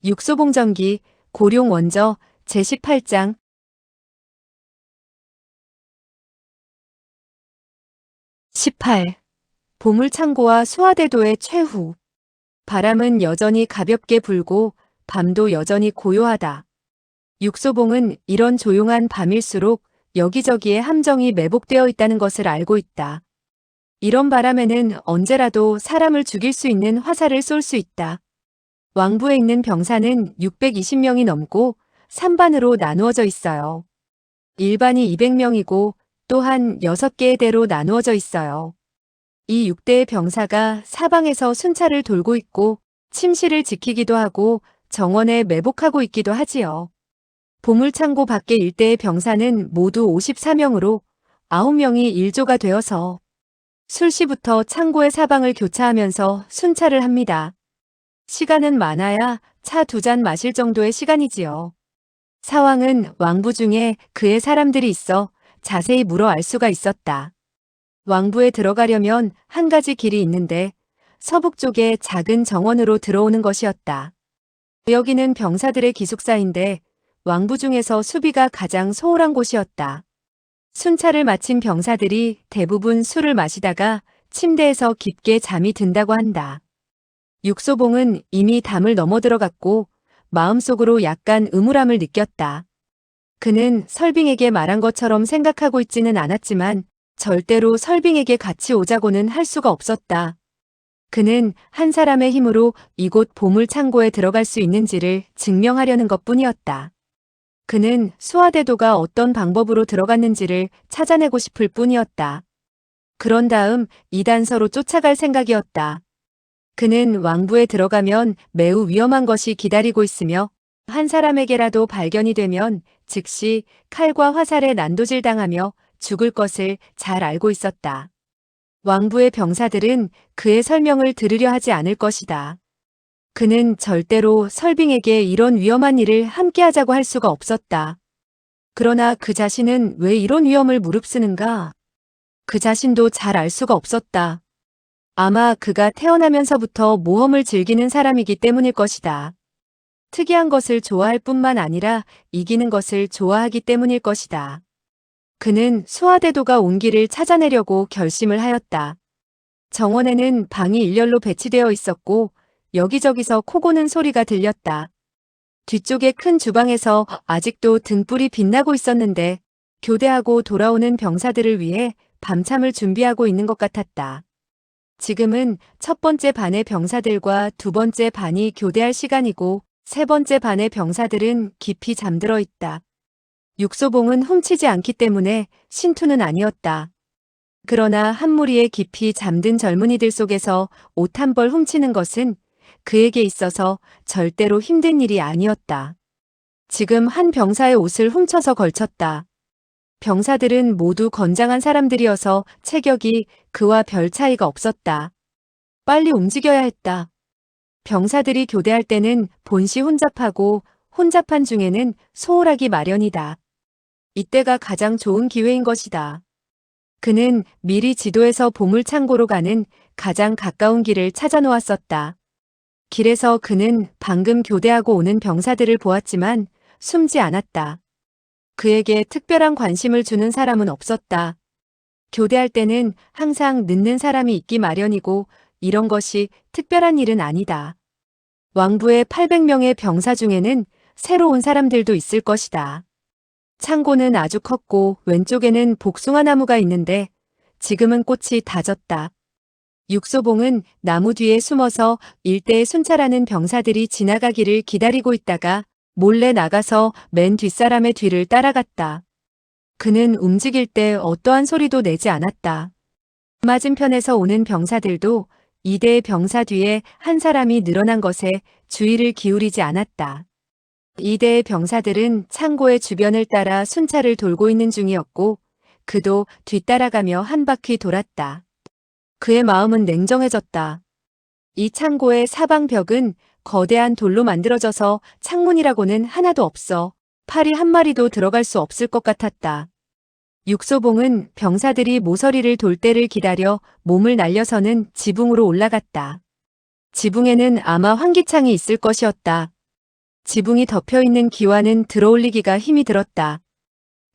육소봉전기, 고룡원저, 제18장. 18. 보물창고와 수하대도의 최후. 바람은 여전히 가볍게 불고 밤도 여전히 고요하다. 육소봉은 이런 조용한 밤일수록 여기저기에 함정이 매복되어 있다는 것을 알고 있다. 이런 바람에는 언제라도 사람을 죽일 수 있는 화살을 쏠 수 있다. 왕부에 있는 병사는 620명이 넘고 3반으로 나누어져 있어요. 일반이 200명이고 또한 6개의 대로 나누어져 있어요. 이 6대의 병사가 사방에서 순찰을 돌고 있고 침실을 지키기도 하고 정원에 매복하고 있기도 하지요. 보물창고 밖의 일대의 병사는 모두 54명으로 9명이 1조가 되어서 술시부터 창고의 사방을 교차하면서 순찰을 합니다. 시간은 많아야 차 2잔 마실 정도의 시간이지요. 사왕은 왕부 중에 그의 사람들이 있어 자세히 물어 알 수가 있었다. 왕부에 들어가려면 한 가지 길이 있는데 서북쪽의 작은 정원으로 들어오는 것이었다. 여기는 병사들의 기숙사인데 왕부 중에서 수비가 가장 소홀한 곳이었다. 순찰을 마친 병사들이 대부분 술을 마시다가 침대에서 깊게 잠이 든다고 한다. 육소봉은 이미 담을 넘어 들어갔고 마음속으로 약간 음울함을 느꼈다. 그는 설빙에게 말한 것처럼 생각하고 있지는 않았지만 절대로 설빙에게 같이 오자고는 할 수가 없었다. 그는 한 사람의 힘으로 이곳 보물창고에 들어갈 수 있는지를 증명하려는 것뿐이었다. 그는 수하대도가 어떤 방법으로 들어갔는지를 찾아내고 싶을 뿐이었다. 그런 다음 이단서로 쫓아갈 생각이었다. 그는 왕부에 들어가면 매우 위험한 것이 기다리고 있으며 한 사람에게라도 발견이 되면 즉시 칼과 화살에 난도질당하며 죽을 것을 잘 알고 있었다. 왕부의 병사들은 그의 설명을 들으려 하지 않을 것이다. 그는 절대로 설빙에게 이런 위험한 일을 함께하자고 할 수가 없었다. 그러나 그 자신은 왜 이런 위험을 무릅쓰는가? 그 자신도 잘 알 수가 없었다. 아마 그가 태어나면서부터 모험을 즐기는 사람이기 때문일 것이다. 특이한 것을 좋아할 뿐만 아니라 이기는 것을 좋아하기 때문일 것이다. 그는 수하대도가 온 길을 찾아내려고 결심을 하였다. 정원에는 방이 일렬로 배치되어 있었고 여기저기서 코 고는 소리가 들렸다. 뒤쪽의 큰 주방에서 아직도 등불이 빛나고 있었는데 교대하고 돌아오는 병사들을 위해 밤참을 준비하고 있는 것 같았다. 지금은 첫 번째 반의 병사들과 두 번째 반이 교대할 시간이고 세 번째 반의 병사들은 깊이 잠들어 있다. 육소봉은 훔치지 않기 때문에 신투는 아니었다. 그러나 한 무리의 깊이 잠든 젊은이들 속에서 옷 한 벌 훔치는 것은 그에게 있어서 절대로 힘든 일이 아니었다. 지금 한 병사의 옷을 훔쳐서 걸쳤다. 병사들은 모두 건장한 사람들이어서 체격이 그와 별 차이가 없었다. 빨리 움직여야 했다. 병사들이 교대할 때는 본시 혼잡하고 혼잡한 중에는 소홀하기 마련이다. 이때가 가장 좋은 기회인 것이다. 그는 미리 지도에서 보물창고로 가는 가장 가까운 길을 찾아 놓았었다. 길에서 그는 방금 교대하고 오는 병사들을 보았지만 숨지 않았다. 그에게 특별한 관심을 주는 사람은 없었다. 교대할 때는 항상 늦는 사람이 있기 마련이고 이런 것이 특별한 일은 아니다. 왕부의 800명의 병사 중에는 새로 온 사람들도 있을 것이다. 창고는 아주 컸고 왼쪽에는 복숭아 나무가 있는데 지금은 꽃이 다 졌다. 육소봉은 나무 뒤에 숨어서 일대에 순찰하는 병사들이 지나가기를 기다리고 있다가 몰래 나가서 맨 뒷사람의 뒤를 따라갔다. 그는 움직일 때 어떠한 소리도 내지 않았다. 맞은편에서 오는 병사들도 2대의 병사 뒤에 한 사람이 늘어난 것에 주의를 기울이지 않았다. 2대의 병사들은 창고의 주변을 따라 순찰을 돌고 있는 중이었고 그도 뒤따라가며 한 바퀴 돌았다. 그의 마음은 냉정해졌다. 이 창고의 사방 벽은 거대한 돌로 만들어져서 창문이라고는 하나도 없어 파리 한 마리도 들어갈 수 없을 것 같았다. 육소봉은 병사들이 모서리를 돌 때를 기다려 몸을 날려서는 지붕으로 올라갔다. 지붕에는 아마 환기창이 있을 것이었다. 지붕이 덮여있는 기와는 들어올리기가 힘이 들었다.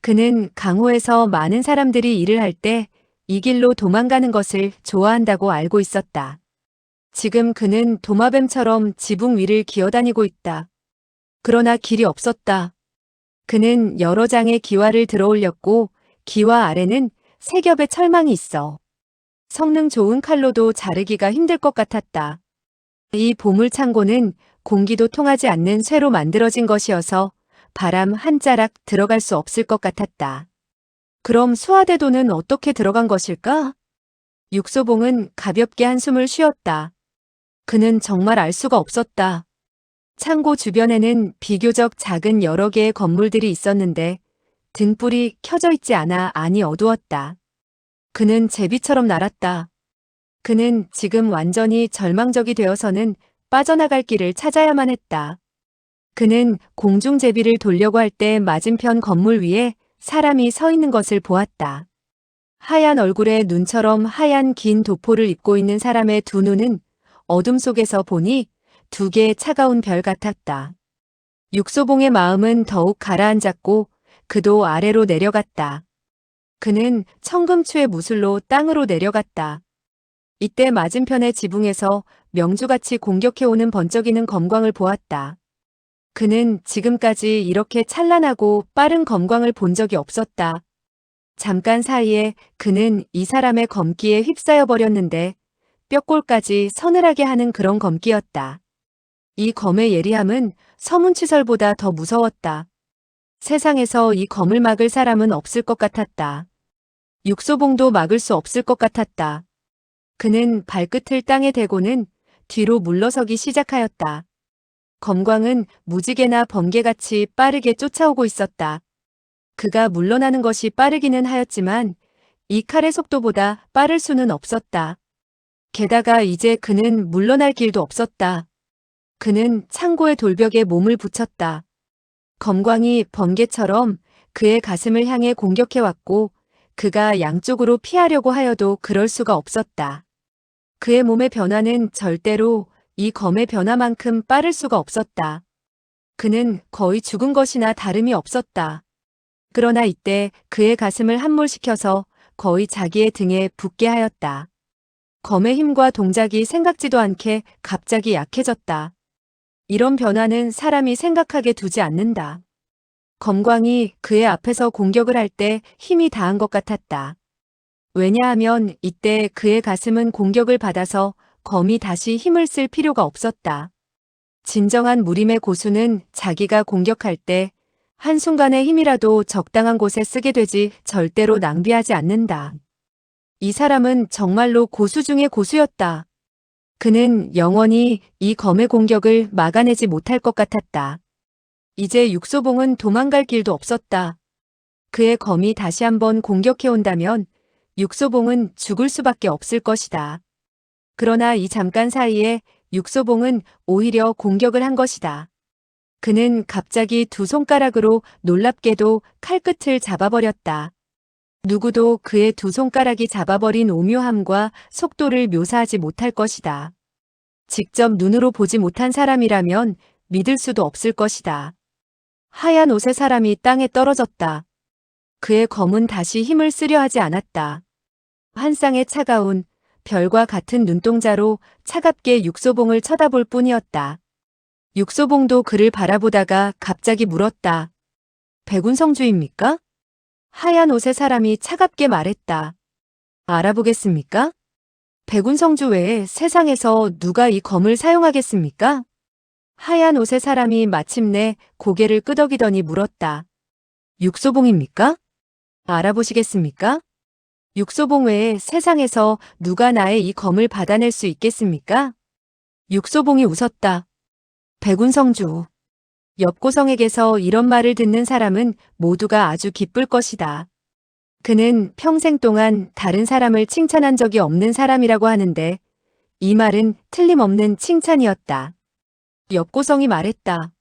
그는 강호에서 많은 사람들이 일을 할 때 이 길로 도망가는 것을 좋아한다고 알고 있었다. 지금 그는 도마뱀처럼 지붕 위를 기어다니고 있다. 그러나 길이 없었다. 그는 여러 장의 기와를 들어올렸고 기와 아래는 세 겹의 철망이 있어 성능 좋은 칼로도 자르기가 힘들 것 같았다. 이 보물 창고는 공기도 통하지 않는 쇠로 만들어진 것이어서 바람 한 자락 들어갈 수 없을 것 같았다. 그럼 수하대도는 어떻게 들어간 것일까? 육소봉은 가볍게 한숨을 쉬었다. 그는 정말 알 수가 없었다. 창고 주변에는 비교적 작은 여러 개의 건물들이 있었는데 등불이 켜져 있지 않아 안이 어두웠다. 그는 제비처럼 날았다. 그는 지금 완전히 절망적이 되어서는 빠져나갈 길을 찾아야만 했다. 그는 공중제비를 돌려고 할 때 맞은편 건물 위에 사람이 서 있는 것을 보았다. 하얀 얼굴에 눈처럼 하얀 긴 도포를 입고 있는 사람의 두 눈은 어둠 속에서 보니 두 개의 차가운 별 같았다. 육소봉의 마음은 더욱 가라앉았고 그도 아래로 내려갔다. 그는 청금추의 무술로 땅으로 내려갔다. 이때 맞은편의 지붕에서 명주같이 공격해오는 번쩍이는 검광을 보았다. 그는 지금까지 이렇게 찬란하고 빠른 검광을 본 적이 없었다. 잠깐 사이에 그는 이 사람의 검기에 휩싸여 버렸는데 뼈골까지 서늘하게 하는 그런 검기였다. 이 검의 예리함은 서문치설보다 더 무서웠다. 세상에서 이 검을 막을 사람은 없을 것 같았다. 육소봉도 막을 수 없을 것 같았다. 그는 발끝을 땅에 대고는 뒤로 물러서기 시작하였다. 검광은 무지개나 번개같이 빠르게 쫓아오고 있었다. 그가 물러나는 것이 빠르기는 하였지만 이 칼의 속도보다 빠를 수는 없었다. 게다가 이제 그는 물러날 길도 없었다. 그는 창고의 돌벽에 몸을 붙였다. 검광이 번개처럼 그의 가슴을 향해 공격해왔고 그가 양쪽으로 피하려고 하여도 그럴 수가 없었다. 그의 몸의 변화는 절대로 이 검의 변화만큼 빠를 수가 없었다. 그는 거의 죽은 것이나 다름이 없었다. 그러나 이때 그의 가슴을 함몰시켜서 거의 자기의 등에 붙게 하였다. 검의 힘과 동작이 생각지도 않게 갑자기 약해졌다. 이런 변화는 사람이 생각하게 두지 않는다. 검광이 그의 앞에서 공격을 할 때 힘이 다한 것 같았다. 왜냐하면 이때 그의 가슴은 공격을 받아서 검이 다시 힘을 쓸 필요가 없었다. 진정한 무림의 고수는 자기가 공격할 때 한순간의 힘이라도 적당한 곳에 쓰게 되지 절대로 낭비하지 않는다. 이 사람은 정말로 고수 중의 고수였다. 그는 영원히 이 검의 공격을 막아내지 못할 것 같았다. 이제 육소봉은 도망갈 길도 없었다. 그의 검이 다시 한번 공격해온다면 육소봉은 죽을 수밖에 없을 것이다. 그러나 이 잠깐 사이에 육소봉은 오히려 공격을 한 것이다. 그는 갑자기 두 손가락으로 놀랍게도 칼끝을 잡아버렸다. 누구도 그의 두 손가락이 잡아버린 오묘함과 속도를 묘사하지 못할 것이다. 직접 눈으로 보지 못한 사람이라면 믿을 수도 없을 것이다. 하얀 옷의 사람이 땅에 떨어졌다. 그의 검은 다시 힘을 쓰려 하지 않았다. 한 쌍의 차가운 별과 같은 눈동자로 차갑게 육소봉을 쳐다볼 뿐이었다. 육소봉도 그를 바라보다가 갑자기 물었다. 백운성주입니까? 하얀 옷의 사람이 차갑게 말했다. 알아보겠습니까? 백운성주 외에 세상에서 누가 이 검을 사용하겠습니까? 하얀 옷의 사람이 마침내 고개를 끄덕이더니 물었다. 육소봉입니까? 알아보시겠습니까? 육소봉 외에 세상에서 누가 나의 이 검을 받아낼 수 있겠습니까? 육소봉이 웃었다. 백운성주. 엽고성에게서 이런 말을 듣는 사람은 모두가 아주 기쁠 것이다. 그는 평생 동안 다른 사람을 칭찬한 적이 없는 사람이라고 하는데 이 말은 틀림없는 칭찬이었다. 엽고성이 말했다.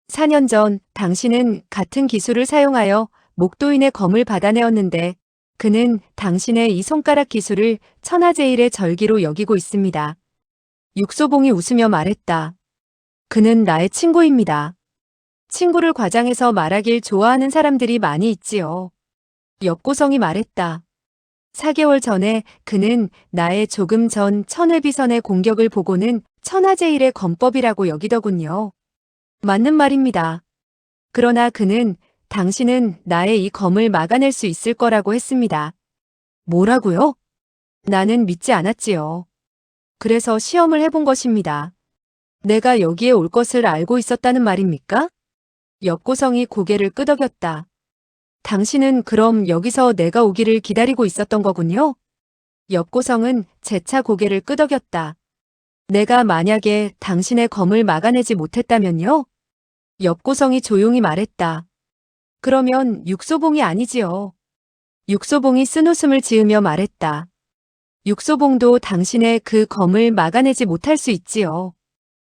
4년 전 당신은 같은 기술을 사용하여 목도인의 검을 받아내었는데 그는 당신의 이 손가락 기술을 천하제일의 절기로 여기고 있습니다. 육소봉이 웃으며 말했다. 그는 나의 친구입니다. 친구를 과장해서 말하길 좋아하는 사람들이 많이 있지요. 엽고성이 말했다. 4개월 전에 그는 나의 조금 전 천회비선의 공격을 보고는 천하제일의 검법이라고 여기더군요. 맞는 말입니다. 그러나 그는 당신은 나의 이 검을 막아낼 수 있을 거라고 했습니다. 뭐라고요? 나는 믿지 않았지요. 그래서 시험을 해본 것입니다. 내가 여기에 올 것을 알고 있었다는 말입니까? 엽고성이 고개를 끄덕였다. 당신은 그럼 여기서 내가 오기를 기다리고 있었던 거군요? 엽고성은 재차 고개를 끄덕였다. 내가 만약에 당신의 검을 막아내지 못했다면요? 엽고성이 조용히 말했다. 그러면 육소봉이 아니지요. 육소봉이 쓴웃음을 지으며 말했다. 육소봉도 당신의 그 검을 막아내지 못할 수 있지요.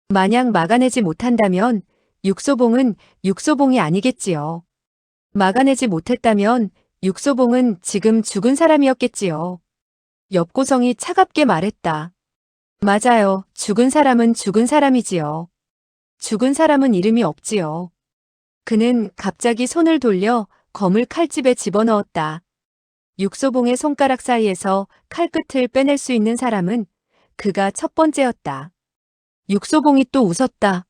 만약 막아내지 못한다면 육소봉은 육소봉이 아니겠지요. 막아내지 못했다면 육소봉은 지금 죽은 사람이었겠지요. 엽고성이 차갑게 말했다. 맞아요. 죽은 사람은 죽은 사람이지요. 죽은 사람은 이름이 없지요. 그는 갑자기 손을 돌려 검을 칼집에 집어넣었다. 육소봉의 손가락 사이에서 칼끝을 빼낼 수 있는 사람은 그가 첫 번째였다. 육소봉이 또 웃었다.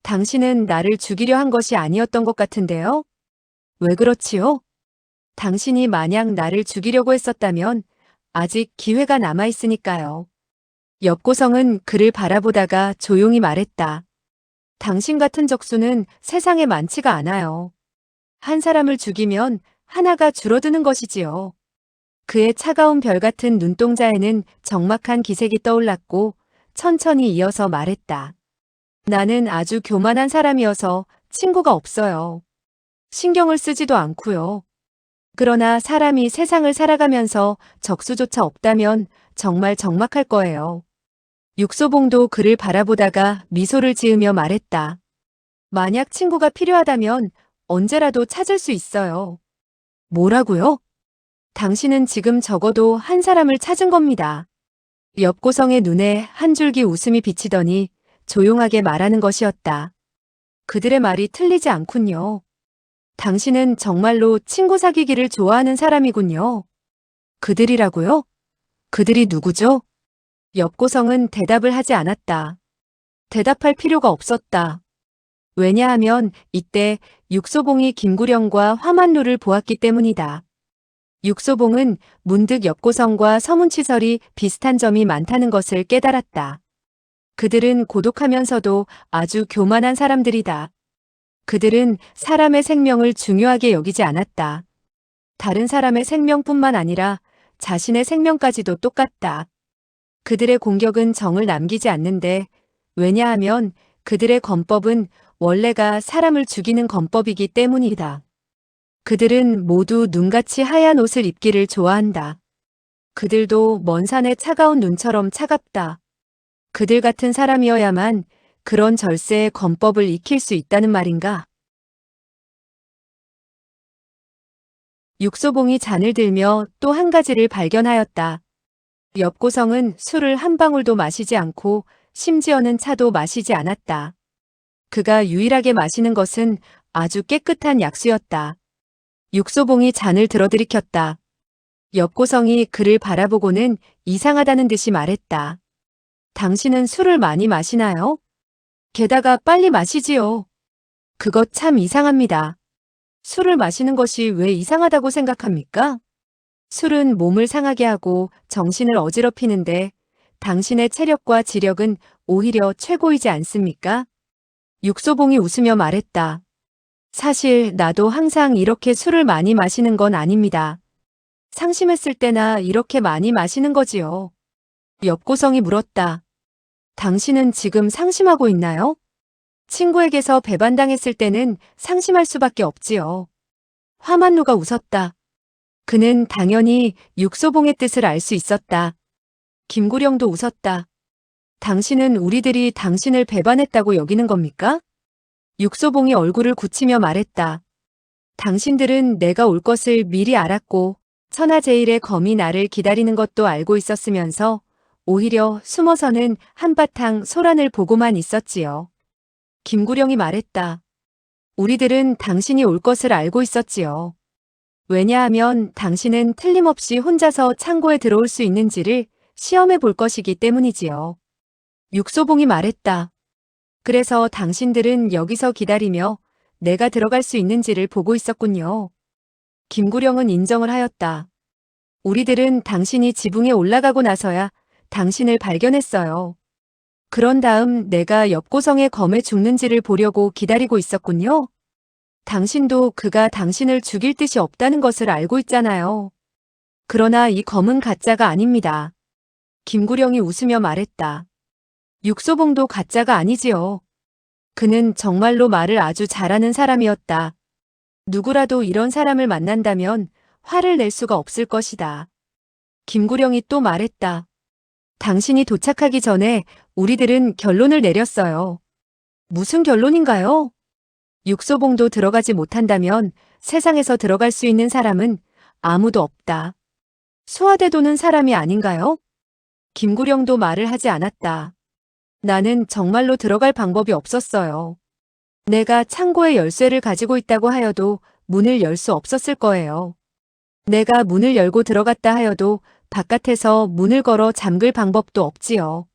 당신은 나를 죽이려 한 것이 아니었던 것 같은데요? 왜 그렇지요? 당신이 만약 나를 죽이려고 했었다면 아직 기회가 남아있으니까요. 엽고성은 그를 바라보다가 조용히 말했다. 당신 같은 적수는 세상에 많지가 않아요. 한 사람을 죽이면 하나가 줄어드는 것이지요. 그의 차가운 별 같은 눈동자에는 적막한 기색이 떠올랐고 천천히 이어서 말했다. 나는 아주 교만한 사람이어서 친구가 없어요. 신경을 쓰지도 않고요. 그러나 사람이 세상을 살아가면서 적수조차 없다면 정말 적막할 거예요. 육소봉도 그를 바라보다가 미소를 지으며 말했다. 만약 친구가 필요하다면 언제라도 찾을 수 있어요. 뭐라고요? 당신은 지금 적어도 한 사람을 찾은 겁니다. 엽고성의 눈에 한 줄기 웃음이 비치더니 조용하게 말하는 것이었다. 그들의 말이 틀리지 않군요. 당신은 정말로 친구 사귀기를 좋아하는 사람이군요. 그들이라고요? 그들이 누구죠? 엽고성은 대답을 하지 않았다. 대답할 필요가 없었다. 왜냐하면 이때 육소봉이 김구령과 화만루를 보았기 때문이다. 육소봉은 문득 엽고성과 서문치설이 비슷한 점이 많다는 것을 깨달았다. 그들은 고독하면서도 아주 교만한 사람들이다. 그들은 사람의 생명을 중요하게 여기지 않았다. 다른 사람의 생명뿐만 아니라 자신의 생명까지도 똑같다. 그들의 공격은 정을 남기지 않는데 왜냐하면 그들의 검법은 원래가 사람을 죽이는 검법이기 때문이다. 그들은 모두 눈같이 하얀 옷을 입기를 좋아한다. 그들도 먼 산의 차가운 눈처럼 차갑다. 그들 같은 사람이어야만 그런 절세의 검법을 익힐 수 있다는 말인가? 육소봉이 잔을 들며 또 한 가지를 발견하였다. 엽고성은 술을 한 방울도 마시지 않고 심지어는 차도 마시지 않았다. 그가 유일하게 마시는 것은 아주 깨끗한 약수였다. 육소봉이 잔을 들어들이켰다. 엽고성이 그를 바라보고는 이상하다는 듯이 말했다. 당신은 술을 많이 마시나요? 게다가 빨리 마시지요. 그것 참 이상합니다. 술을 마시는 것이 왜 이상하다고 생각합니까? 술은 몸을 상하게 하고 정신을 어지럽히는데 당신의 체력과 지력은 오히려 최고이지 않습니까? 육소봉이 웃으며 말했다. 사실 나도 항상 이렇게 술을 많이 마시는 건 아닙니다. 상심했을 때나 이렇게 많이 마시는 거지요. 엽고성이 물었다. 당신은 지금 상심하고 있나요? 친구에게서 배반당했을 때는 상심할 수밖에 없지요. 화만루가 웃었다. 그는 당연히 육소봉의 뜻을 알 수 있었다. 김구령도 웃었다. 당신은 우리들이 당신을 배반했다고 여기는 겁니까? 육소봉이 얼굴을 굳히며 말했다. 당신들은 내가 올 것을 미리 알았고 천하제일의 검이 나를 기다리는 것도 알고 있었으면서 오히려 숨어서는 한바탕 소란을 보고만 있었지요. 김구령이 말했다. 우리들은 당신이 올 것을 알고 있었지요. 왜냐하면 당신은 틀림없이 혼자서 창고에 들어올 수 있는지를 시험해 볼 것이기 때문이지요. 육소봉이 말했다. 그래서 당신들은 여기서 기다리며 내가 들어갈 수 있는지를 보고 있었군요. 김구령은 인정을 하였다. 우리들은 당신이 지붕에 올라가고 나서야 당신을 발견했어요. 그런 다음 내가 옆고성의 검에 죽는지를 보려고 기다리고 있었군요. 당신도 그가 당신을 죽일 뜻이 없다는 것을 알고 있잖아요. 그러나 이 검은 가짜가 아닙니다. 김구령이 웃으며 말했다. 육소봉도 가짜가 아니지요. 그는 정말로 말을 아주 잘하는 사람이었다. 누구라도 이런 사람을 만난다면 화를 낼 수가 없을 것이다. 김구령이 또 말했다. 당신이 도착하기 전에 우리들은 결론을 내렸어요. 무슨 결론인가요? 육소봉도 들어가지 못한다면 세상에서 들어갈 수 있는 사람은 아무도 없다. 수하대도는 사람이 아닌가요? 김구령도 말을 하지 않았다. 나는 정말로 들어갈 방법이 없었어요. 내가 창고에 열쇠를 가지고 있다고 하여도 문을 열 수 없었을 거예요. 내가 문을 열고 들어갔다 하여도 바깥에서 문을 걸어 잠글 방법도 없지요.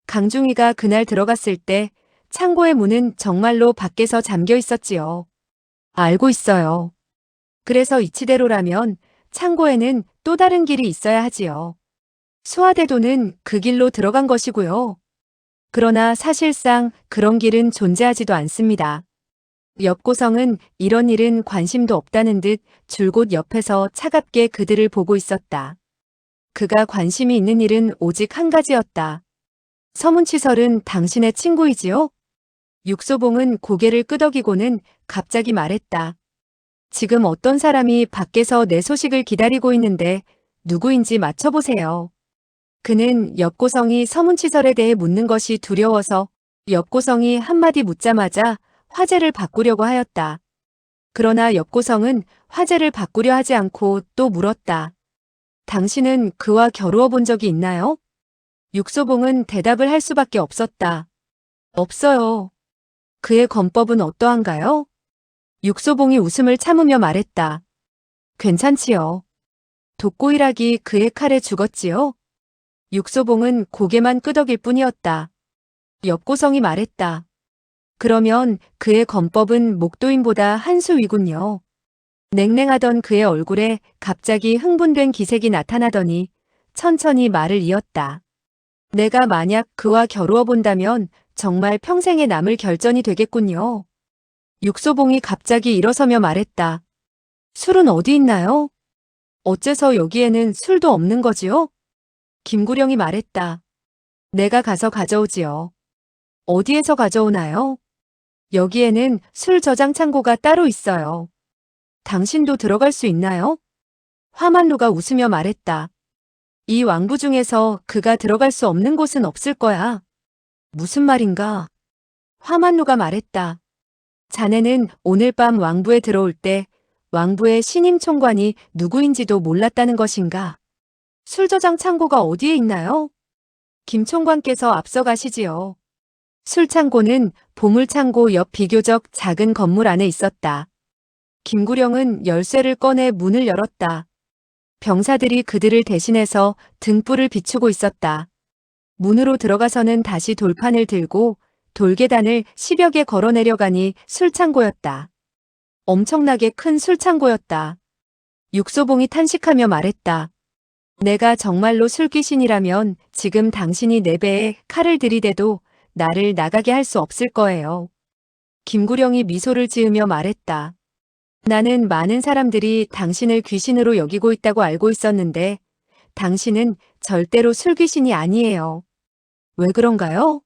강중이가 그날 들어갔을 때 창고의 문은 정말로 밖에서 잠겨 있었지요. 알고 있어요. 그래서 이치대로라면 창고에는 또 다른 길이 있어야 하지요. 수하대도는 그 길로 들어간 것이고요. 그러나 사실상 그런 길은 존재하지도 않습니다. 옆고성은 이런 일은 관심도 없다는 듯 줄곧 옆에서 차갑게 그들을 보고 있었다. 그가 관심이 있는 일은 오직 한 가지였다. 서문치설은 당신의 친구이지요? 육소봉은 고개를 끄덕이고는 갑자기 말했다. 지금 어떤 사람이 밖에서 내 소식을 기다리고 있는데 누구인지 맞춰보세요. 그는 옆고성이 서문치설에 대해 묻는 것이 두려워서 옆고성이 한마디 묻자마자 화제를 바꾸려고 하였다. 그러나 옆고성은 화제를 바꾸려 하지 않고 또 물었다. 당신은 그와 겨루어 본 적이 있나요? 육소봉은 대답을 할 수밖에 없었다. 없어요. 그의 권법은 어떠한가요? 육소봉이 웃음을 참으며 말했다. 괜찮지요. 독고일학이 그의 칼에 죽었지요? 육소봉은 고개만 끄덕일 뿐이었다. 옆고성이 말했다. 그러면 그의 권법은 목도인보다 한 수 위군요. 냉랭하던 그의 얼굴에 갑자기 흥분된 기색이 나타나더니 천천히 말을 이었다. 내가 만약 그와 겨루어 본다면 정말 평생에 남을 결전이 되겠군요. 육소봉이 갑자기 일어서며 말했다. 술은 어디 있나요? 어째서 여기에는 술도 없는 거지요? 김구령이 말했다. 내가 가서 가져오지요. 어디에서 가져오나요? 여기에는 술 저장 창고가 따로 있어요. 당신도 들어갈 수 있나요? 화만루가 웃으며 말했다. 이 왕부 중에서 그가 들어갈 수 없는 곳은 없을 거야. 무슨 말인가? 화만루가 말했다. 자네는 오늘 밤 왕부에 들어올 때 왕부의 신임 총관이 누구인지도 몰랐다는 것인가? 술 저장 창고가 어디에 있나요? 김 총관께서 앞서 가시지요. 술창고는 보물창고 옆 비교적 작은 건물 안에 있었다. 김구령은 열쇠를 꺼내 문을 열었다. 병사들이 그들을 대신해서 등불을 비추고 있었다. 문으로 들어가서는 다시 돌판을 들고 돌계단을 10여 개 걸어 내려가니 술창고였다. 엄청나게 큰 술창고였다. 육소봉이 탄식하며 말했다. 내가 정말로 술귀신이라면 지금 당신이 내 배에 칼을 들이대도 나를 나가게 할 수 없을 거예요. 김구령이 미소를 지으며 말했다. 나는 많은 사람들이 당신을 귀신으로 여기고 있다고 알고 있었는데 당신은 절대로 술귀신이 아니에요. 왜 그런가요?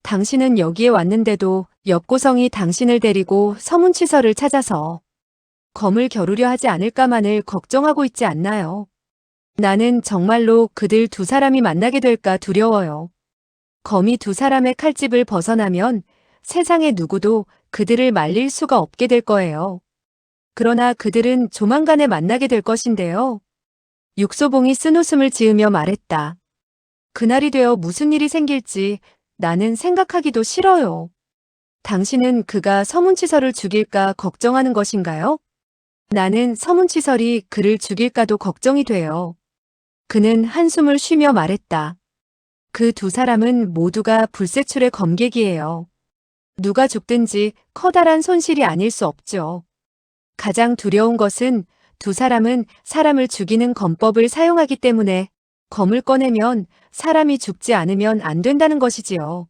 당신은 여기에 왔는데도 옆고성이 당신을 데리고 서문치설을 찾아서 검을 겨루려 하지 않을까만을 걱정하고 있지 않나요? 나는 정말로 그들 두 사람이 만나게 될까 두려워요. 검이 두 사람의 칼집을 벗어나면 세상의 누구도 그들을 말릴 수가 없게 될 거예요. 그러나 그들은 조만간에 만나게 될 것인데요. 육소봉이 쓴웃음을 지으며 말했다. 그날이 되어 무슨 일이 생길지 나는 생각하기도 싫어요. 당신은 그가 서문치설을 죽일까 걱정하는 것인가요? 나는 서문치설이 그를 죽일까도 걱정이 돼요. 그는 한숨을 쉬며 말했다. 그 두 사람은 모두가 불세출의 검객이에요. 누가 죽든지 커다란 손실이 아닐 수 없죠. 가장 두려운 것은 두 사람은 사람을 죽이는 검법을 사용하기 때문에 검을 꺼내면 사람이 죽지 않으면 안 된다는 것이지요.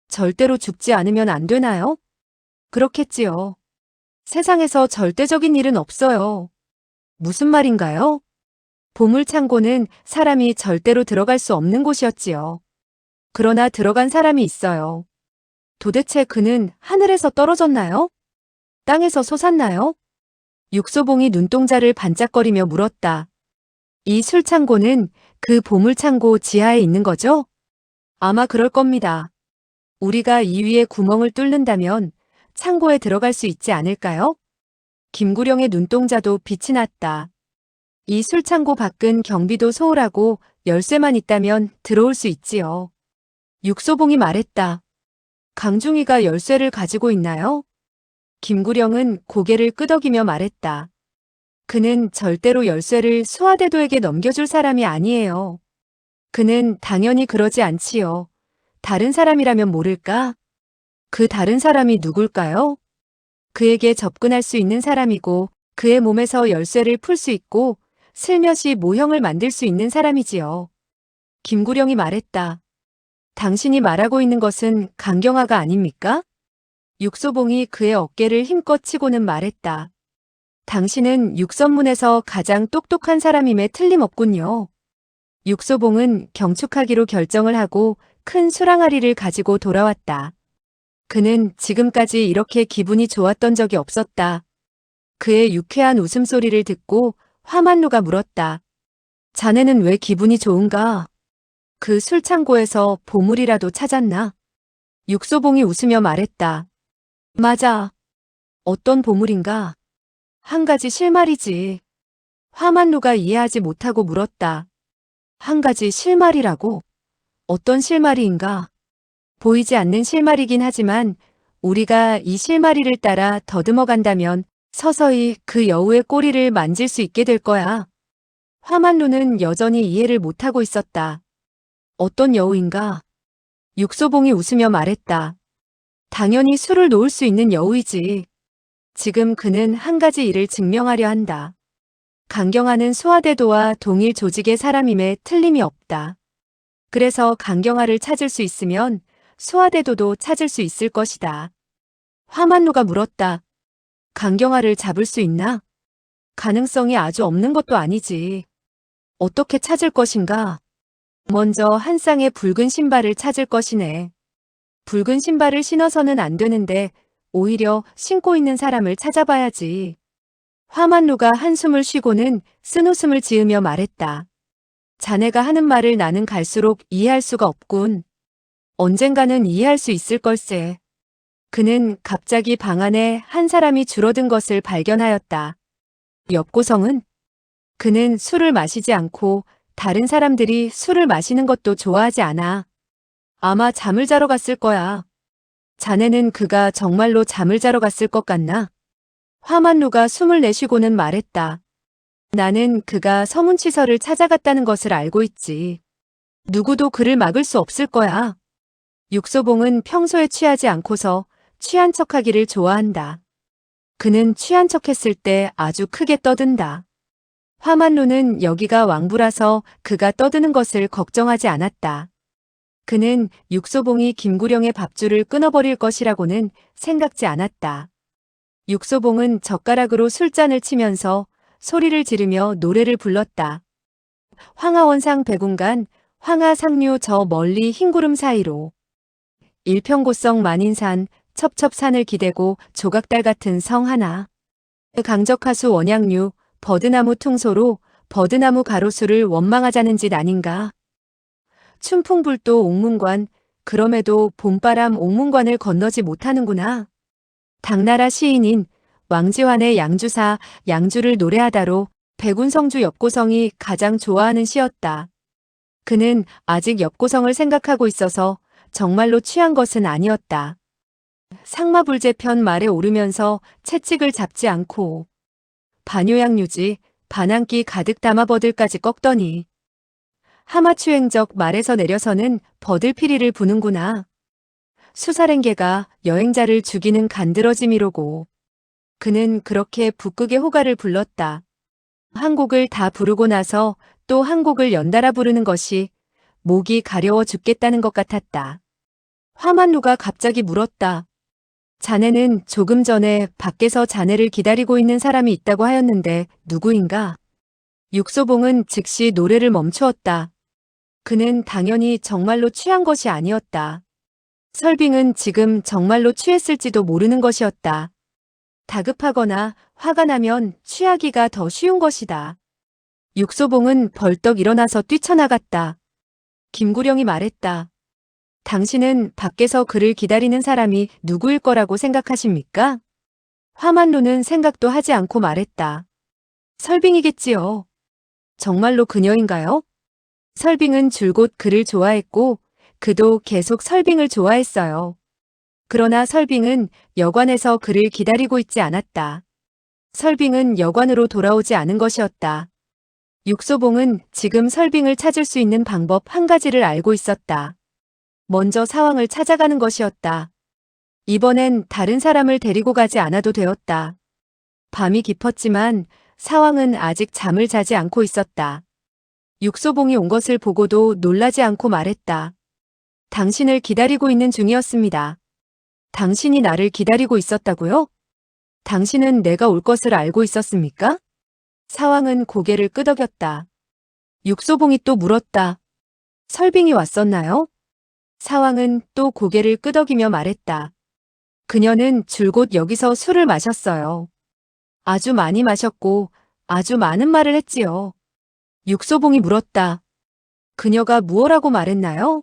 절대로 죽지 않으면 안 되나요? 그렇겠지요. 세상에서 절대적인 일은 없어요. 무슨 말인가요? 보물창고는 사람이 절대로 들어갈 수 없는 곳이었지요. 그러나 들어간 사람이 있어요. 도대체 그는 하늘에서 떨어졌나요? 땅에서 솟았나요? 육소봉이 눈동자를 반짝거리며 물었다. 이 술창고는 그 보물창고 지하에 있는 거죠? 아마 그럴 겁니다. 우리가 이 위에 구멍을 뚫는다면 창고에 들어갈 수 있지 않을까요? 김구령의 눈동자도 빛이 났다. 이 술창고 밖은 경비도 소홀하고 열쇠만 있다면 들어올 수 있지요. 육소봉이 말했다. 강중이가 열쇠를 가지고 있나요? 김구령은 고개를 끄덕이며 말했다. 그는 절대로 열쇠를 수하대도에게 넘겨줄 사람이 아니에요. 그는 당연히 그러지 않지요. 다른 사람이라면 모를까? 그 다른 사람이 누굴까요? 그에게 접근할 수 있는 사람이고 그의 몸에서 열쇠를 풀 수 있고 슬며시 모형을 만들 수 있는 사람이지요. 김구령이 말했다. 당신이 말하고 있는 것은 강경화가 아닙니까? 육소봉이 그의 어깨를 힘껏 치고는 말했다. 당신은 육선문에서 가장 똑똑한 사람임에 틀림없군요. 육소봉은 경축하기로 결정을 하고 큰 수랑아리를 가지고 돌아왔다. 그는 지금까지 이렇게 기분이 좋았던 적이 없었다. 그의 유쾌한 웃음소리를 듣고 화만루가 물었다. 자네는 왜 기분이 좋은가? 그 술창고에서 보물이라도 찾았나? 육소봉이 웃으며 말했다. 맞아. 어떤 보물인가? 한 가지 실말이지. 화만루가 이해하지 못하고 물었다. 한 가지 실말이라고? 어떤 실마리인가? 보이지 않는 실마리긴 하지만 우리가 이 실마리를 따라 더듬어 간다면 서서히 그 여우의 꼬리를 만질 수 있게 될 거야. 화만루는 여전히 이해를 못하고 있었다. 어떤 여우인가? 육소봉이 웃으며 말했다. 당연히 술을 놓을 수 있는 여우이지. 지금 그는 한 가지 일을 증명하려 한다. 강경화는 수하대도와 동일 조직의 사람임에 틀림이 없다. 그래서 강경화를 찾을 수 있으면 수하대도도 찾을 수 있을 것이다. 화만루가 물었다. 강경화를 잡을 수 있나? 가능성이 아주 없는 것도 아니지. 어떻게 찾을 것인가? 먼저 한 쌍의 붉은 신발을 찾을 것이네. 붉은 신발을 신어서는 안 되는데 오히려 신고 있는 사람을 찾아봐야지. 화만루가 한숨을 쉬고는 쓴웃음을 지으며 말했다. 자네가 하는 말을 나는 갈수록 이해할 수가 없군. 언젠가는 이해할 수 있을 걸세. 그는 갑자기 방 안에 한 사람이 줄어든 것을 발견하였다. 엽고성은? 그는 술을 마시지 않고 다른 사람들이 술을 마시는 것도 좋아하지 않아. 아마 잠을 자러 갔을 거야. 자네는 그가 정말로 잠을 자러 갔을 것 같나? 화만루가 숨을 내쉬고는 말했다. 나는 그가 서문치설을 찾아갔다는 것을 알고 있지. 누구도 그를 막을 수 없을 거야. 육소봉은 평소에 취하지 않고서 취한 척하기를 좋아한다. 그는 취한 척했을 때 아주 크게 떠든다. 화만루는 여기가 왕부라서 그가 떠드는 것을 걱정하지 않았다. 그는 육소봉이 김구령의 밥줄을 끊어버릴 것이라고는 생각지 않았다. 육소봉은 젓가락으로 술잔을 치면서 소리를 지르며 노래를 불렀다. 황하원상 백운간 황하상류 저 멀리 흰구름 사이로 일평고성 만인산 첩첩산을 기대고 조각달 같은 성 하나 강적하수 원양류 버드나무 퉁소로 버드나무 가로수를 원망하자는 짓 아닌가. 춘풍불도 옥문관 그럼에도 봄바람 옥문관을 건너지 못하는구나. 당나라 시인인 왕지환의 양주사 양주를 노래하다로 백운성주 엽고성이 가장 좋아하는 시였다. 그는 아직 엽고성을 생각하고 있어서 정말로 취한 것은 아니었다. 상마불제편 말에 오르면서 채찍을 잡지 않고 반요양유지, 반항기 가득 담아 버들까지 꺾더니 하마추행적 말에서 내려서는 버들피리를 부는구나. 수사랭개가 여행자를 죽이는 간드러짐이로고. 그는 그렇게 북극의 호가를 불렀다. 한 곡을 다 부르고 나서 또 한 곡을 연달아 부르는 것이 목이 가려워 죽겠다는 것 같았다. 화만루가 갑자기 물었다. 자네는 조금 전에 밖에서 자네를 기다리고 있는 사람이 있다고 하였는데 누구인가? 육소봉은 즉시 노래를 멈추었다. 그는 당연히 정말로 취한 것이 아니었다. 설빙은 지금 정말로 취했을지도 모르는 것이었다. 다급하거나 화가 나면 취하기가 더 쉬운 것이다. 육소봉은 벌떡 일어나서 뛰쳐나갔다. 김구령이 말했다. 당신은 밖에서 그를 기다리는 사람이 누구일 거라고 생각하십니까? 화만루는 생각도 하지 않고 말했다. 설빙이겠지요. 정말로 그녀인가요? 설빙은 줄곧 그를 좋아했고 그도 계속 설빙을 좋아했어요. 그러나 설빙은 여관에서 그를 기다리고 있지 않았다. 설빙은 여관으로 돌아오지 않은 것이었다. 육소봉은 지금 설빙을 찾을 수 있는 방법 한 가지를 알고 있었다. 먼저 사왕을 찾아가는 것이었다. 이번엔 다른 사람을 데리고 가지 않아도 되었다. 밤이 깊었지만 사왕은 아직 잠을 자지 않고 있었다. 육소봉이 온 것을 보고도 놀라지 않고 말했다. 당신을 기다리고 있는 중이었습니다. 당신이 나를 기다리고 있었다고요? 당신은 내가 올 것을 알고 있었습니까? 사왕은 고개를 끄덕였다. 육소봉이 또 물었다. 설빙이 왔었나요? 사왕은 또 고개를 끄덕이며 말했다. 그녀는 줄곧 여기서 술을 마셨어요. 아주 많이 마셨고 아주 많은 말을 했지요. 육소봉이 물었다. 그녀가 무엇라고 말했나요?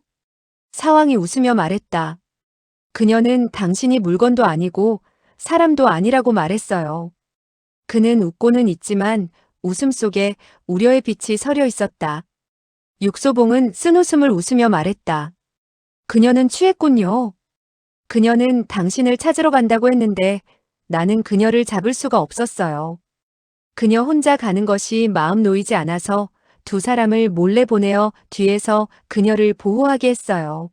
사왕이 웃으며 말했다. 그녀는 당신이 물건도 아니고 사람도 아니라고 말했어요. 그는 웃고는 있지만 웃음 속에 우려의 빛이 서려 있었다. 육소봉은 쓴웃음을 웃으며 말했다. 그녀는 취했군요. 그녀는 당신을 찾으러 간다고 했는데 나는 그녀를 잡을 수가 없었어요. 그녀 혼자 가는 것이 마음 놓이지 않아서 두 사람을 몰래 보내어 뒤에서 그녀를 보호하게 했어요.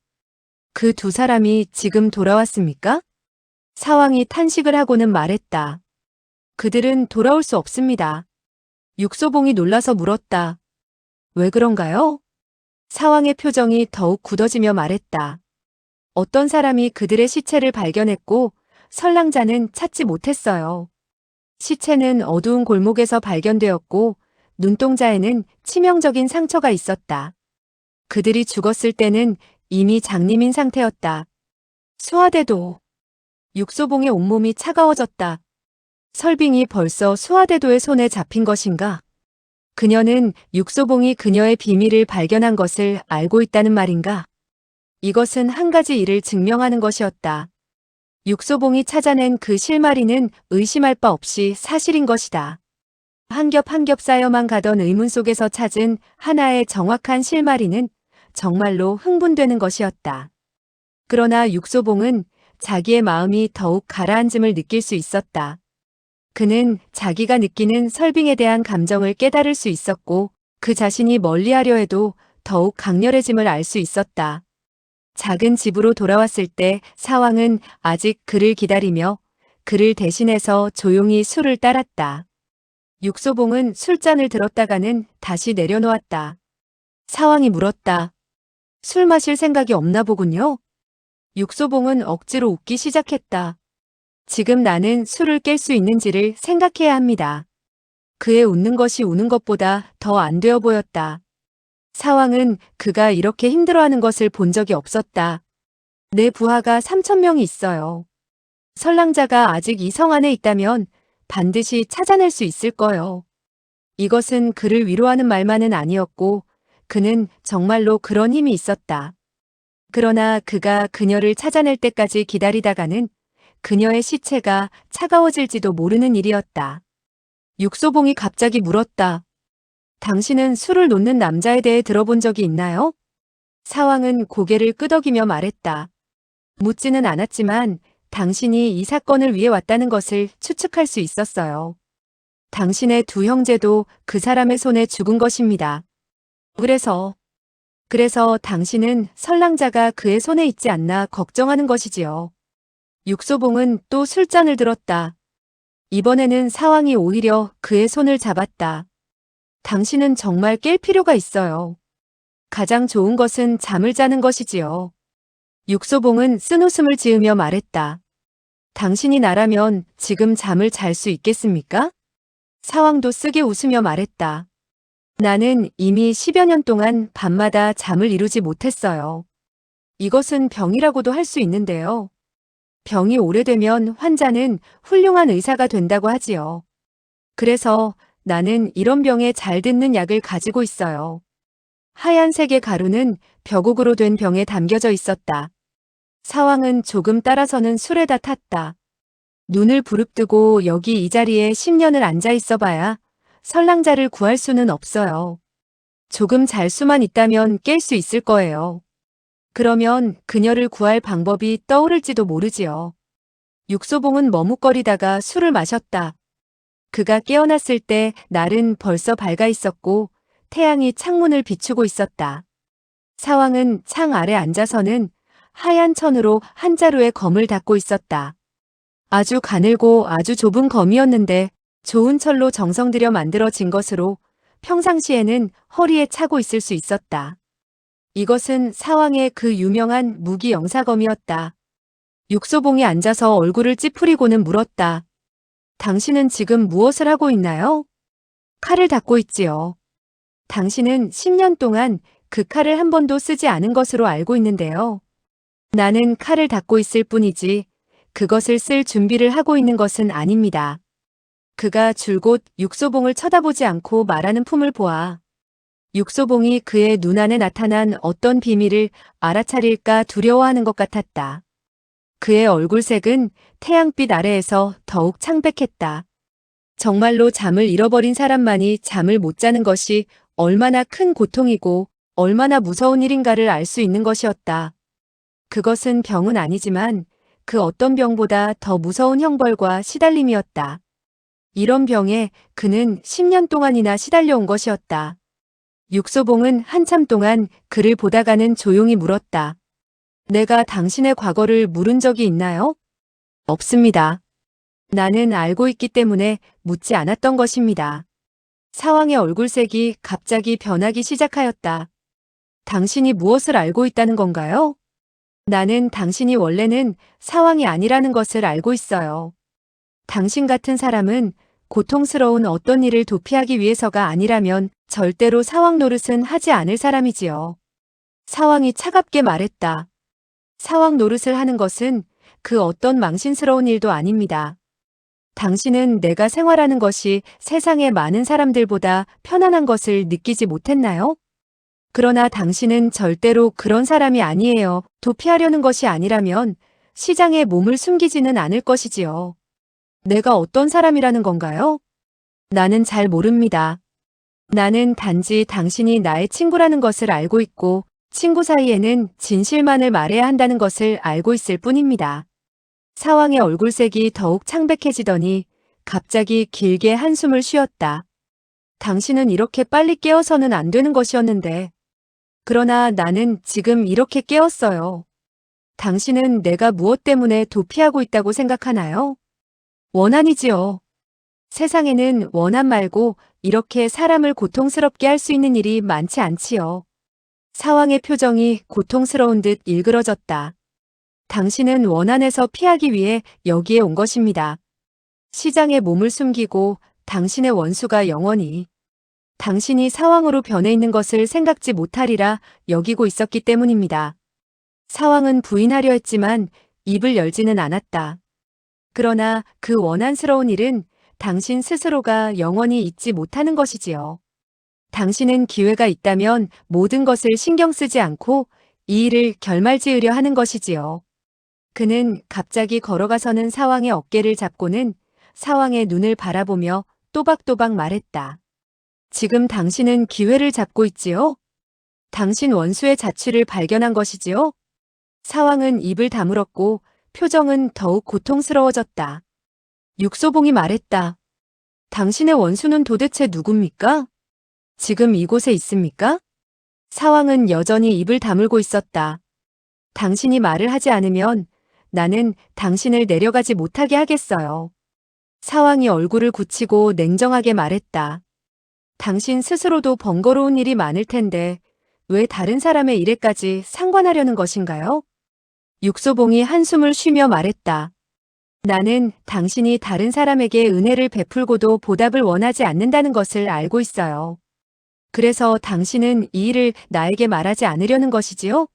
그 두 사람이 지금 돌아왔습니까? 사왕이 탄식을 하고는 말했다. 그들은 돌아올 수 없습니다. 육소봉이 놀라서 물었다. 왜 그런가요? 사왕의 표정이 더욱 굳어지며 말했다. 어떤 사람이 그들의 시체를 발견했고 설랑자는 찾지 못했어요. 시체는 어두운 골목에서 발견되었고 눈동자에는 치명적인 상처가 있었다. 그들이 죽었을 때는 이미 장님인 상태였다. 수하대도. 육소봉의 온몸이 차가워졌다. 설빙이 벌써 수하대도의 손에 잡힌 것인가? 그녀는 육소봉이 그녀의 비밀을 발견한 것을 알고 있다는 말인가? 이것은 한 가지 일을 증명하는 것이었다. 육소봉이 찾아낸 그 실마리는 의심할 바 없이 사실인 것이다. 한 겹 한 겹 쌓여만 가던 의문 속에서 찾은 하나의 정확한 실마리는 정말로 흥분되는 것이었다. 그러나 육소봉은 자기의 마음이 더욱 가라앉음을 느낄 수 있었다. 그는 자기가 느끼는 설빙에 대한 감정을 깨달을 수 있었고 그 자신이 멀리하려 해도 더욱 강렬해짐을 알 수 있었다. 작은 집으로 돌아왔을 때 사왕은 아직 그를 기다리며 그를 대신해서 조용히 술을 따랐다. 육소봉은 술잔을 들었다가는 다시 내려놓았다. 사왕이 물었다. 술 마실 생각이 없나 보군요. 육소봉은 억지로 웃기 시작했다. 지금 나는 술을 깰 수 있는지를 생각해야 합니다. 그의 웃는 것이 우는 것보다 더 안 되어 보였다. 사왕은 그가 이렇게 힘들어하는 것을 본 적이 없었다. 내 부하가 3,000명이 있어요. 설랑자가 아직 이 성 안에 있다면 반드시 찾아낼 수 있을 거요. 이것은 그를 위로하는 말만은 아니었고 그는 정말로 그런 힘이 있었다. 그러나 그가 그녀를 찾아낼 때까지 기다리다가는 그녀의 시체가 차가워질지도 모르는 일이었다. 육소봉이 갑자기 물었다. 당신은 술을 놓는 남자에 대해 들어본 적이 있나요? 사왕은 고개를 끄덕이며 말했다. 묻지는 않았지만 당신이 이 사건을 위해 왔다는 것을 추측할 수 있었어요. 당신의 두 형제도 그 사람의 손에 죽은 것입니다. 그래서 당신은 선랑자가 그의 손에 있지 않나 걱정하는 것이지요. 육소봉은 또 술잔을 들었다. 이번에는 사왕이 오히려 그의 손을 잡았다. 당신은 정말 깰 필요가 있어요. 가장 좋은 것은 잠을 자는 것이지요. 육소봉은 쓴웃음을 지으며 말했다. 당신이 나라면 지금 잠을 잘 수 있겠습니까? 사왕도 쓰게 웃으며 말했다. 나는 이미 10여 년 동안 밤마다 잠을 이루지 못했어요. 이것은 병이라고도 할 수 있는데요. 병이 오래되면 환자는 훌륭한 의사가 된다고 하지요. 그래서 나는 이런 병에 잘 듣는 약을 가지고 있어요. 하얀색의 가루는 벼곡으로 된 병에 담겨져 있었다. 사왕은 조금 따라서는 술에다 탔다. 눈을 부릅뜨고 여기 이 자리에 10년을 앉아 있어 봐야 선랑자를 구할 수는 없어요. 조금 잘 수만 있다면 깰 수 있을 거예요. 그러면 그녀를 구할 방법이 떠오를지도 모르지요. 육소봉은 머뭇거리다가 술을 마셨다. 그가 깨어났을 때 날은 벌써 밝아 있었고 태양이 창문을 비추고 있었다. 사왕은 창 아래 앉아서는 하얀 천으로 한 자루의 검을 닦고 있었다. 아주 가늘고 아주 좁은 검이었는데 좋은 철로 정성 들여 만들어진 것으로 평상시에는 허리에 차고 있을 수 있었다. 이것은 사왕의 그 유명한 무기 영사검이었다. 육소봉이 앉아서 얼굴을 찌푸리고는 물었다. 당신은 지금 무엇을 하고 있나요? 칼을 닦고 있지요. 당신은 10년 동안 그 칼을 한 번도 쓰지 않은 것으로 알고 있는데요. 나는 칼을 닦고 있을 뿐이지 그것을 쓸 준비를 하고 있는 것은 아닙니다. 그가 줄곧 육소봉을 쳐다보지 않고 말하는 품을 보아 육소봉이 그의 눈 안에 나타난 어떤 비밀을 알아차릴까 두려워하는 것 같았다. 그의 얼굴색은 태양빛 아래에서 더욱 창백했다. 정말로 잠을 잃어버린 사람만이 잠을 못 자는 것이 얼마나 큰 고통이고 얼마나 무서운 일인가를 알 수 있는 것이었다. 그것은 병은 아니지만 그 어떤 병보다 더 무서운 형벌과 시달림이었다. 이런 병에 그는 10년 동안이나 시달려온 것이었다. 육소봉은 한참 동안 그를 보다가는 조용히 물었다. 내가 당신의 과거를 물은 적이 있나요? 없습니다. 나는 알고 있기 때문에 묻지 않았던 것입니다. 사왕의 얼굴색이 갑자기 변하기 시작하였다. 당신이 무엇을 알고 있다는 건가요? 나는 당신이 원래는 사왕이 아니라는 것을 알고 있어요. 당신 같은 사람은 고통스러운 어떤 일을 도피하기 위해서가 아니라면 절대로 사왕 노릇은 하지 않을 사람이지요. 사왕이 차갑게 말했다. 사왕 노릇을 하는 것은 그 어떤 망신스러운 일도 아닙니다. 당신은 내가 생활하는 것이 세상의 많은 사람들보다 편안한 것을 느끼지 못했나요? 그러나 당신은 절대로 그런 사람이 아니에요. 도피하려는 것이 아니라면 시장에 몸을 숨기지는 않을 것이지요. 내가 어떤 사람이라는 건가요? 나는 잘 모릅니다. 나는 단지 당신이 나의 친구라는 것을 알고 있고 친구 사이에는 진실만을 말해야 한다는 것을 알고 있을 뿐입니다. 사왕의 얼굴색이 더욱 창백해지더니 갑자기 길게 한숨을 쉬었다. 당신은 이렇게 빨리 깨어서는 안 되는 것이었는데. 그러나 나는 지금 이렇게 깨었어요. 당신은 내가 무엇 때문에 도피하고 있다고 생각하나요? 원한이지요. 세상에는 원한 말고 이렇게 사람을 고통스럽게 할 수 있는 일이 많지 않지요. 사왕의 표정이 고통스러운 듯 일그러졌다. 당신은 원한에서 피하기 위해 여기에 온 것입니다. 시장에 몸을 숨기고 당신의 원수가 영원히 당신이 사왕으로 변해 있는 것을 생각지 못하리라 여기고 있었기 때문입니다. 사왕은 부인하려 했지만 입을 열지는 않았다. 그러나 그 원한스러운 일은 당신 스스로가 영원히 잊지 못하는 것이지요. 당신은 기회가 있다면 모든 것을 신경 쓰지 않고 이 일을 결말지으려 하는 것이지요. 그는 갑자기 걸어가서는 사왕의 어깨를 잡고는 사왕의 눈을 바라보며 또박또박 말했다. 지금 당신은 기회를 잡고 있지요? 당신 원수의 자취를 발견한 것이지요? 사왕은 입을 다물었고 표정은 더욱 고통스러워졌다. 육소봉이 말했다. 당신의 원수는 도대체 누굽니까? 지금 이곳에 있습니까? 사왕은 여전히 입을 다물고 있었다. 당신이 말을 하지 않으면 나는 당신을 내려가지 못하게 하겠어요. 사왕이 얼굴을 굳히고 냉정하게 말했다. 당신 스스로도 번거로운 일이 많을 텐데 왜 다른 사람의 일에까지 상관하려는 것인가요? 육소봉이 한숨을 쉬며 말했다. 나는 당신이 다른 사람에게 은혜를 베풀고도 보답을 원하지 않는다는 것을 알고 있어요. 그래서 당신은 이 일을 나에게 말하지 않으려는 것이지요?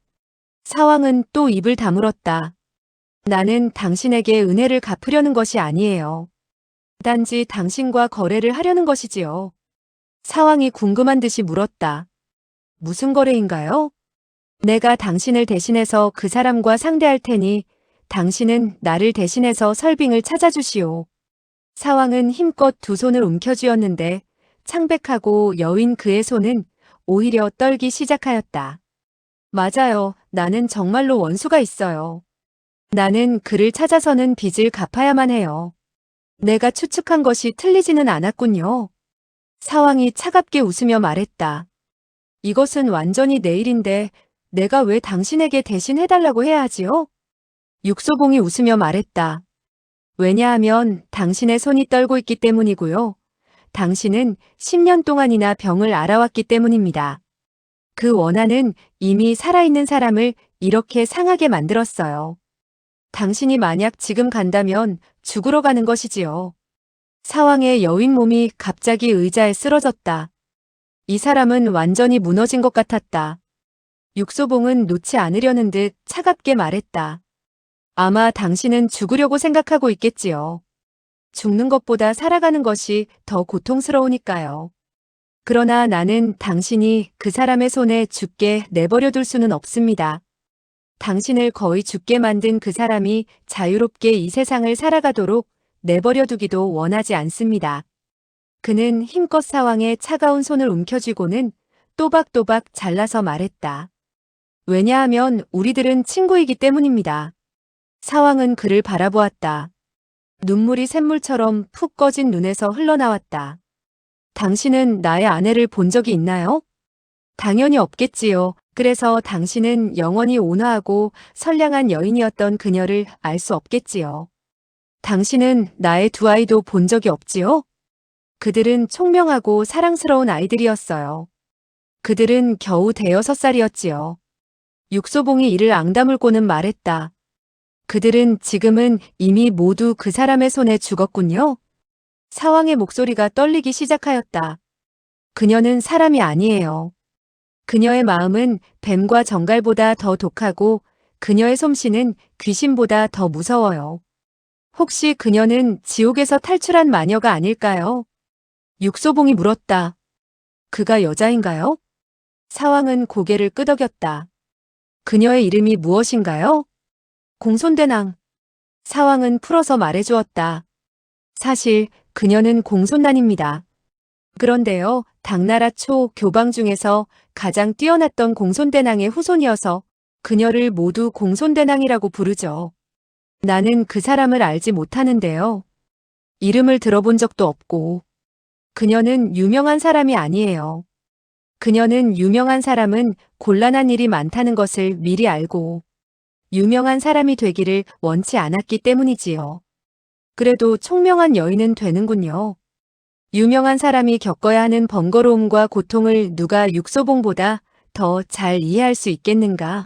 사왕은 또 입을 다물었다. 나는 당신에게 은혜를 갚으려는 것이 아니에요. 단지 당신과 거래를 하려는 것이지요. 사왕이 궁금한 듯이 물었다. 무슨 거래인가요? 내가 당신을 대신해서 그 사람과 상대할 테니 당신은 나를 대신해서 설빙을 찾아주시오. 사왕은 힘껏 두 손을 움켜쥐었는데 창백하고 여윈 그의 손은 오히려 떨기 시작하였다. 맞아요. 나는 정말로 원수가 있어요. 나는 그를 찾아서는 빚을 갚아야만 해요. 내가 추측한 것이 틀리지는 않았군요. 사왕이 차갑게 웃으며 말했다. 이것은 완전히 내 일인데 내가 왜 당신에게 대신 해달라고 해야 하지요? 육소봉이 웃으며 말했다. 왜냐하면 당신의 손이 떨고 있기 때문이고요. 당신은 10년 동안이나 병을 앓아왔기 때문입니다. 그 원한은 이미 살아있는 사람을 이렇게 상하게 만들었어요. 당신이 만약 지금 간다면 죽으러 가는 것이지요. 사왕의 여윈 몸이 갑자기 의자에 쓰러졌다. 이 사람은 완전히 무너진 것 같았다. 육소봉은 놓지 않으려는 듯 차갑게 말했다. 아마 당신은 죽으려고 생각하고 있겠지요. 죽는 것보다 살아가는 것이 더 고통스러우니까요. 그러나 나는 당신이 그 사람의 손에 죽게 내버려 둘 수는 없습니다. 당신을 거의 죽게 만든 그 사람이 자유롭게 이 세상을 살아가도록 내버려 두기도 원하지 않습니다. 그는 힘껏 사왕의 차가운 손을 움켜쥐고는 또박또박 잘라서 말했다. 왜냐하면 우리들은 친구이기 때문입니다. 사왕은 그를 바라보았다. 눈물이 샘물처럼 푹 꺼진 눈에서 흘러나왔다. 당신은 나의 아내를 본 적이 있나요? 당연히 없겠지요. 그래서 당신은 영원히 온화하고 선량한 여인이었던 그녀를 알 수 없겠지요. 당신은 나의 두 아이도 본 적이 없지요? 그들은 총명하고 사랑스러운 아이들이었어요. 그들은 겨우 6살이었지요. 육소봉이 이를 앙다물고는 말했다. 그들은 지금은 이미 모두 그 사람의 손에 죽었군요. 사왕의 목소리가 떨리기 시작하였다. 그녀는 사람이 아니에요. 그녀의 마음은 뱀과 정갈보다 더 독하고 그녀의 솜씨는 귀신보다 더 무서워요. 혹시 그녀는 지옥에서 탈출한 마녀가 아닐까요? 육소봉이 물었다. 그가 여자인가요? 사왕은 고개를 끄덕였다. 그녀의 이름이 무엇인가요? 공손대낭. 사왕은 풀어서 말해주었다. 사실 그녀는 공손난입니다. 그런데요, 당나라 초 교방 중에서 가장 뛰어났던 공손대낭의 후손이어서 그녀를 모두 공손대낭이라고 부르죠. 나는 그 사람을 알지 못하는데요. 이름을 들어본 적도 없고. 그녀는 유명한 사람이 아니에요. 그녀는 유명한 사람은 곤란한 일이 많다는 것을 미리 알고 유명한 사람이 되기를 원치 않았기 때문이지요. 그래도 총명한 여인은 되는군요. 유명한 사람이 겪어야 하는 번거로움과 고통을 누가 육소봉보다 더 잘 이해할 수 있겠는가?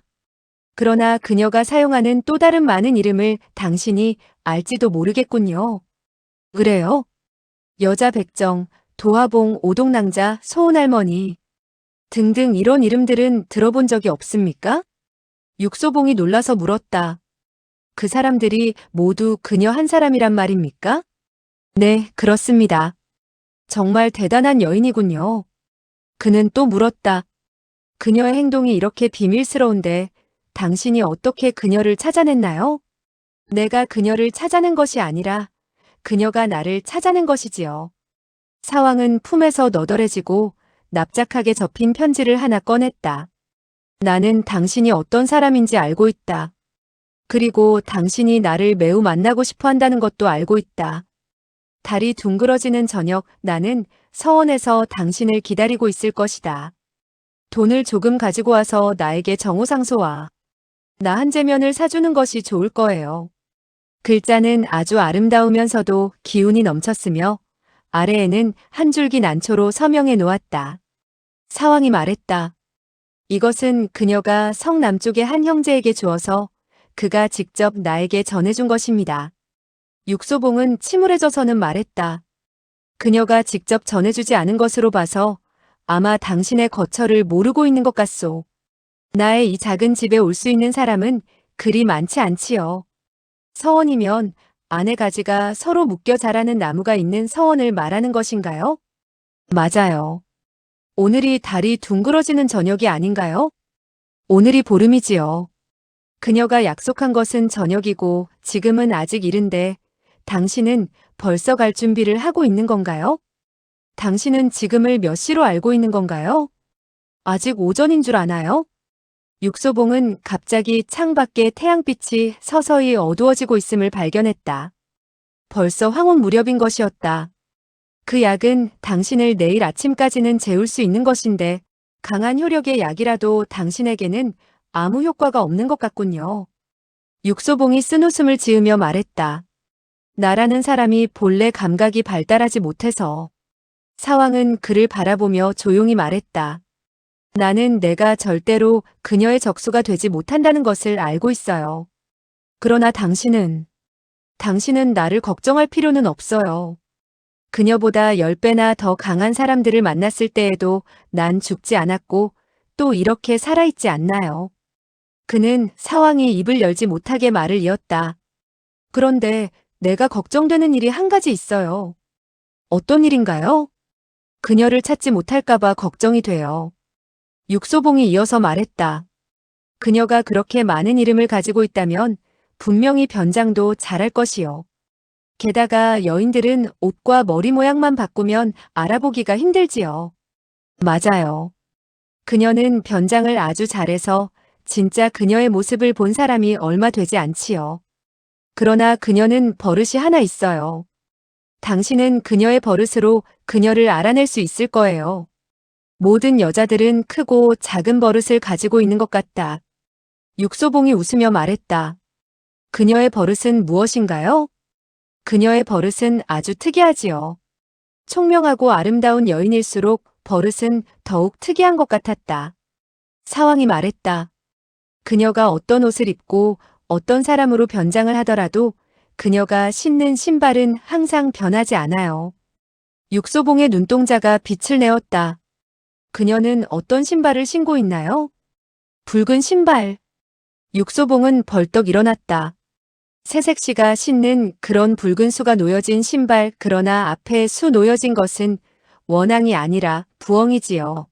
그러나 그녀가 사용하는 또 다른 많은 이름을 당신이 알지도 모르겠군요. 그래요? 여자 백정, 도화봉, 오동낭자, 소은할머니 등등 이런 이름들은 들어본 적이 없습니까? 육소봉이 놀라서 물었다. 그 사람들이 모두 그녀 한 사람이란 말입니까? 네, 그렇습니다. 정말 대단한 여인이군요. 그는 또 물었다. 그녀의 행동이 이렇게 비밀스러운데 당신이 어떻게 그녀를 찾아냈나요? 내가 그녀를 찾아낸 것이 아니라 그녀가 나를 찾아낸 것이지요. 사왕은 품에서 너덜해지고 납작하게 접힌 편지를 하나 꺼냈다. 나는 당신이 어떤 사람인지 알고 있다. 그리고 당신이 나를 매우 만나고 싶어 한다는 것도 알고 있다. 달이 둥그러지는 저녁 나는 서원에서 당신을 기다리고 있을 것이다. 돈을 조금 가지고 와서 나에게 정호상소와 나 한 제면을 사주는 것이 좋을 거예요. 글자는 아주 아름다우면서도 기운이 넘쳤으며 아래에는 한 줄기 난초로 서명해 놓았다. 사왕이 말했다. 이것은 그녀가 성 남쪽의 한 형제에게 주어서 그가 직접 나에게 전해준 것입니다. 육소봉은 침울해져서는 말했다. 그녀가 직접 전해주지 않은 것으로 봐서 아마 당신의 거처를 모르고 있는 것 같소. 나의 이 작은 집에 올 수 있는 사람은 그리 많지 않지요. 서원이면 안에 가지가 서로 묶여 자라는 나무가 있는 서원을 말하는 것인가요? 맞아요. 오늘이 달이 둥그러지는 저녁이 아닌가요? 오늘이 보름이지요. 그녀가 약속한 것은 저녁이고 지금은 아직 이른데 당신은 벌써 갈 준비를 하고 있는 건가요? 당신은 지금을 몇 시로 알고 있는 건가요? 아직 오전인 줄 아나요? 육소봉은 갑자기 창밖에 태양빛이 서서히 어두워지고 있음을 발견했다. 벌써 황혼 무렵인 것이었다. 그 약은 당신을 내일 아침까지는 재울 수 있는 것인데 강한 효력의 약이라도 당신에게는 아무 효과가 없는 것 같군요. 육소봉이 쓴웃음을 지으며 말했다. 나라는 사람이 본래 감각이 발달하지 못해서. 사왕은 그를 바라보며 조용히 말했다. 나는 내가 절대로 그녀의 적수가 되지 못한다는 것을 알고 있어요. 그러나 당신은 나를 걱정할 필요는 없어요. 그녀보다 10배나 더 강한 사람들을 만났을 때에도 난 죽지 않았고 또 이렇게 살아있지 않나요? 그는 사왕이 입을 열지 못하게 말을 이었다. 그런데 내가 걱정되는 일이 한 가지 있어요. 어떤 일인가요? 그녀를 찾지 못할까봐 걱정이 돼요. 육소봉이 이어서 말했다. 그녀가 그렇게 많은 이름을 가지고 있다면 분명히 변장도 잘할 것이요. 게다가 여인들은 옷과 머리 모양만 바꾸면 알아보기가 힘들지요. 맞아요. 그녀는 변장을 아주 잘해서 진짜 그녀의 모습을 본 사람이 얼마 되지 않지요. 그러나 그녀는 버릇이 하나 있어요. 당신은 그녀의 버릇으로 그녀를 알아낼 수 있을 거예요. 모든 여자들은 크고 작은 버릇을 가지고 있는 것 같다. 육소봉이 웃으며 말했다. 그녀의 버릇은 무엇인가요? 그녀의 버릇은 아주 특이하지요. 총명하고 아름다운 여인일수록 버릇은 더욱 특이한 것 같았다. 사왕이 말했다. 그녀가 어떤 옷을 입고 어떤 사람으로 변장을 하더라도 그녀가 신는 신발은 항상 변하지 않아요. 육소봉의 눈동자가 빛을 내었다. 그녀는 어떤 신발을 신고 있나요? 붉은 신발. 육소봉은 벌떡 일어났다. 새색시가 신는 그런 붉은 수가 놓여진 신발, 그러나 앞에 수 놓여진 것은 원앙이 아니라 부엉이지요.